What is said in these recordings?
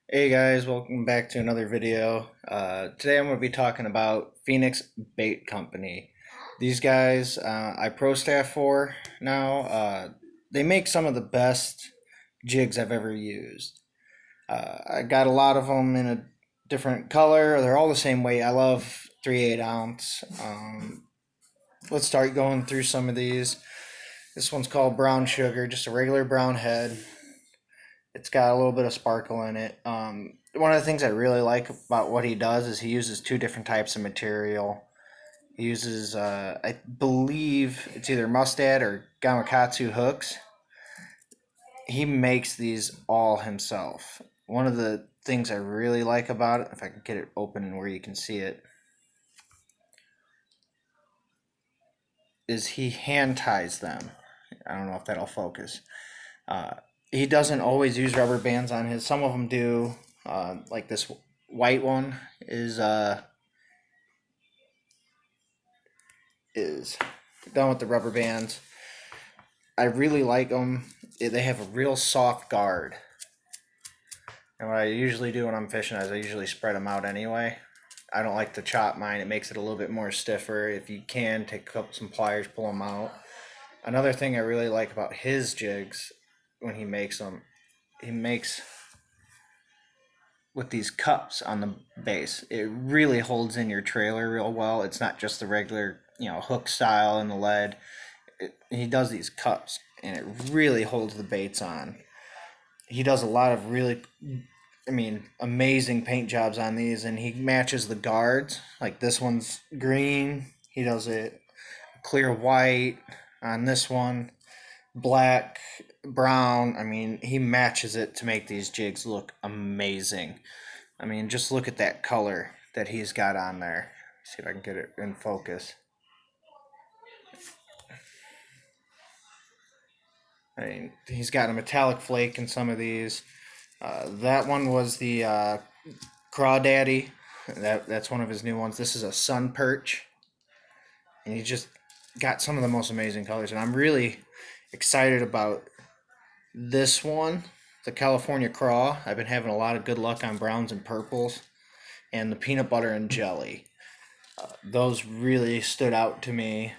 Hey guys, welcome back to another video. Today I'm going to be talking about Phenix Bait Company. These guys I pro staff for now. They make some of the best jigs I've ever used. I got a lot of them in a different color. They're all the same weight. I love 3/8 ounce. Let's start going through some of these. This one's called Brown Sugar, just a regular brown head. It's got a little bit of sparkle in it. One of the things I really like about what he does is he uses two different types of material. He uses, I believe it's either mustad or gamakatsu hooks. He makes these all himself. One of the things I really like about it, if I can get it open where you can see it, is he hand ties them. I don't know if that'll focus. Uh, he doesn't always use rubber bands on his. Some of them do. Like this white one is done with the rubber bands. I really like them. They have a real soft guard. And what I usually do when I'm fishing is I usually spread them out anyway. I don't like to chop mine. It makes it a little bit more stiffer. If you can, take up some pliers, pull them out. Another thing I really like about his jigs when he makes them, he makes with these cups on the base. It really holds in your trailer real well. It's not just the regular, hook style in the lead. He does these cups and it really holds the baits on. He does a lot of really, amazing paint jobs on these, and he matches the guards. Like this one's green. He does it clear white on this one, black, brown. He matches it to make these jigs look amazing. Just look at that color that he's got on there. See if I can get it in focus. He's got a metallic flake in some of these. That one was the Crawdaddy. That's one of his new ones. This is a Sun Perch, and he just got some of the most amazing colors. And I'm really excited about this one, the California Craw. I've been having a lot of good luck on browns and purples, and the peanut butter and jelly. Those really stood out to me.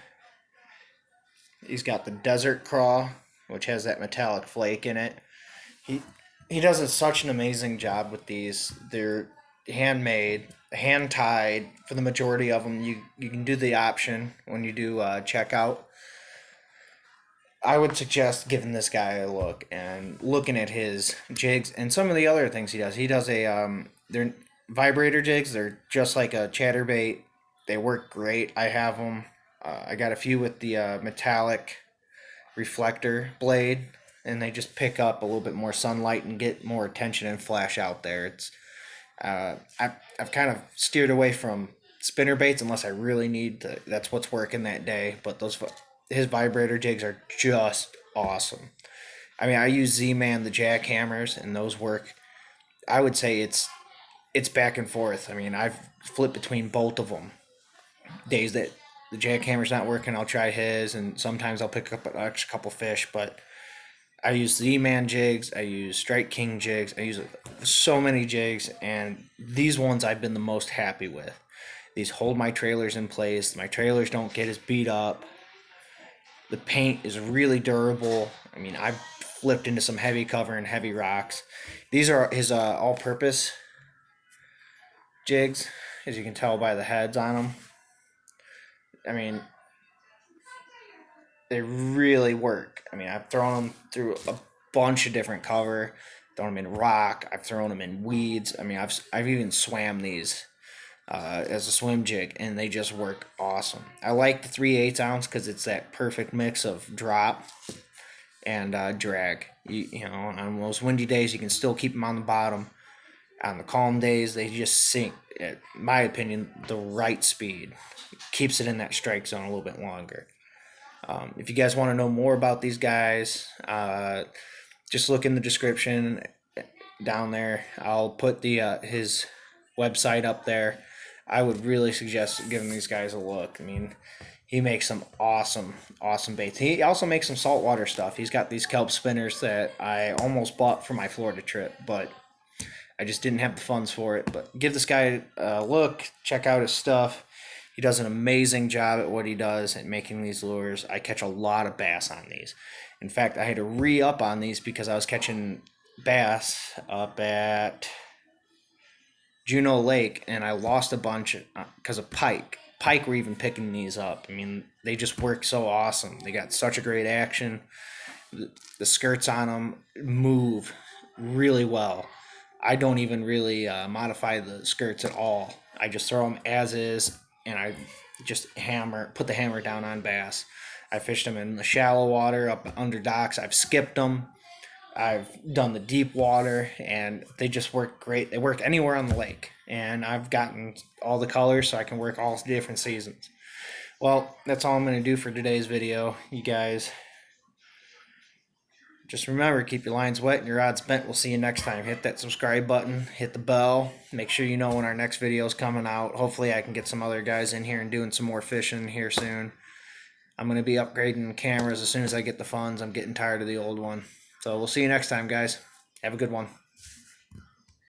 He's got the Desert Craw, which has that metallic flake in it. He he does such an amazing job with these. They're handmade, hand tied for the majority of them. You can do the option when you do checkout. I would suggest giving this guy a look and looking at his jigs and some of the other things he does. He does they're vibrator jigs. They're just like a chatterbait. They work great. I have them. I got a few with the metallic reflector blade, and they just pick up a little bit more sunlight and get more attention and flash out there. I've kind of steered away from spinner baits unless I really need to. That's what's working that day. But his vibrator jigs are just awesome. I use Z-Man the jackhammers, and those work. I would say it's back and forth. I've flipped between both of them. Days that the jackhammer's not working, I'll try his, and sometimes I'll pick up an extra couple fish. But I use Z-Man jigs, I use Strike King jigs, I use so many jigs, and these ones I've been the most happy with. These hold my trailers in place. My trailers don't get as beat up. The paint is really durable. I've flipped into some heavy cover and heavy rocks. These are his all-purpose jigs, as you can tell by the heads on them. I mean, they really work. I've thrown them through a bunch of different cover, thrown them in rock. I've thrown them in weeds. I've even swam these as a swim jig, and they just work awesome. I like the 3/8 ounce because it's that perfect mix of drop and drag. On those windy days, you can still keep them on the bottom. On the calm days, they just sink, at my opinion, the right speed. Keeps it in that strike zone a little bit longer. If you guys want to know more about these guys, just look in the description down there. I'll put the his website up there. I would really suggest giving these guys a look. He makes some awesome baits. He also makes some saltwater stuff. He's got these kelp spinners that I almost bought for my Florida trip, but I just didn't have the funds for it. But give this guy a look, check out his stuff. He does an amazing job at what he does at making these lures. I catch a lot of bass on these. In fact, I had to re-up on these because I was catching bass up at Juneau Lake, and I lost a bunch because of pike. Pike were even picking these up. I mean, they just work so awesome. They got such a great action. The skirts on them move really well. I don't even really modify the skirts at all. I just throw them as is, and I just put the hammer down on bass. I fished them in the shallow water, up under docks. I've skipped them. I've done the deep water, and they just work great. They work anywhere on the lake, and I've gotten all the colors so I can work all different seasons. Well, that's all I'm going to do for today's video. You guys, just remember, keep your lines wet and your rods bent. We'll see you next time. Hit that subscribe button, hit the bell, make sure you know when our next video is coming out. Hopefully I can get some other guys in here and doing some more fishing here soon. I'm going to be upgrading cameras as soon as I get the funds. I'm getting tired of the old one. So we'll see you next time, guys. Have a good one.